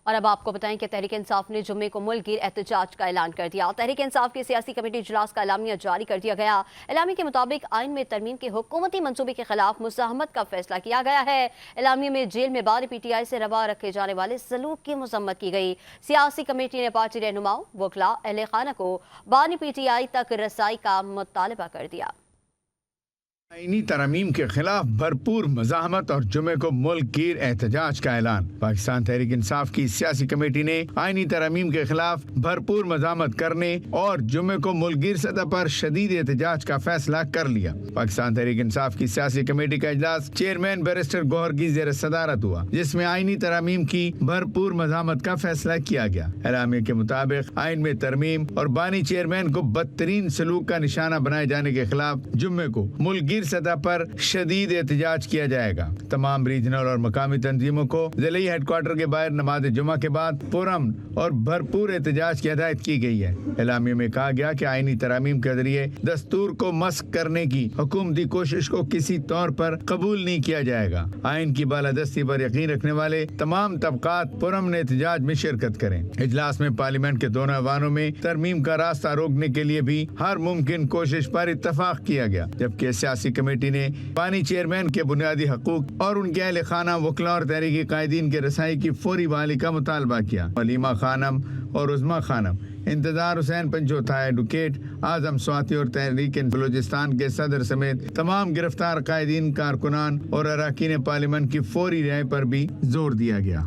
اور اب آپ کو بتائیں کہ تحریک انصاف نے جمعے کو ملک گیر احتجاج کا اعلان کر دیا۔ تحریک انصاف کی سیاسی کمیٹی اجلاس کا اعلامیہ جاری کر دیا گیا۔ اعلامیہ کے مطابق آئین میں ترمیم کے حکومتی منصوبے کے خلاف مزاحمت کا فیصلہ کیا گیا ہے۔ اعلامیہ میں جیل میں بانی پی ٹی آئی سے روا رکھے جانے والے سلوک کی مذمت کی گئی۔ سیاسی کمیٹی نے پارٹی رہنماؤں، وکلاء، اہل خانہ کو بانی پی ٹی آئی تک رسائی کا مطالبہ کر دیا۔ آئینی ترامیم کے خلاف بھرپور مزاحمت اور جمعے کو ملک گیر احتجاج کا اعلان۔ پاکستان تحریک انصاف کی سیاسی کمیٹی نے آئینی ترامیم کے خلاف بھرپور مزاحمت کرنے اور جمعے کو ملک گیر سطح پر شدید احتجاج کا فیصلہ کر لیا۔ پاکستان تحریک انصاف کی سیاسی کمیٹی کا اجلاس چیئرمین بیرسٹر گوہر کی زیر صدارت ہوا، جس میں آئینی ترامیم کی بھرپور مزاحمت کا فیصلہ کیا گیا۔ اعلامیہ کے مطابق آئین میں ترمیم اور بانی چیئرمین کو بدترین سلوک کا نشانہ بنائے جانے کے خلاف جمعے کو ملک گیر سطح پر شدید احتجاج کیا جائے گا۔ تمام ریجنل اور مقامی تنظیموں کو ضلعی ہیڈ کوارٹر کے باہر نماز جمعہ کے بعد پرامن اور بھرپور احتجاج کی ہدایت کی گئی ہے۔ اعلامیہ میں کہا گیا کہ آئینی ترامیم کے ذریعے دستور کو مسخ کرنے کی حکومتی کوشش کو کسی طور پر قبول نہیں کیا جائے گا۔ آئین کی بالادستی پر یقین رکھنے والے تمام طبقات پرامن احتجاج میں شرکت کریں۔ اجلاس میں پارلیمنٹ کے دونوں ایوانوں میں ترمیم کا راستہ روکنے کے لیے بھی ہر ممکن کوشش پر اتفاق کیا گیا، جبکہ سیاسی کمیٹی نے بانی چیئرمین کے بنیادی حقوق اور ان کے اہل خانہ، وکلاء اور تحریکی قائدین کے رسائی کی فوری بحالی کا مطالبہ کیا۔ ولیمہ خانم اور عظمیٰ خانم، انتظار حسین پنجوتھا، ایڈوکیٹ اعظم سواتی اور تحریک بلوچستان کے صدر سمیت تمام گرفتار قائدین، کارکنان اور اراکین پارلیمنٹ کی فوری رہائی پر بھی زور دیا گیا۔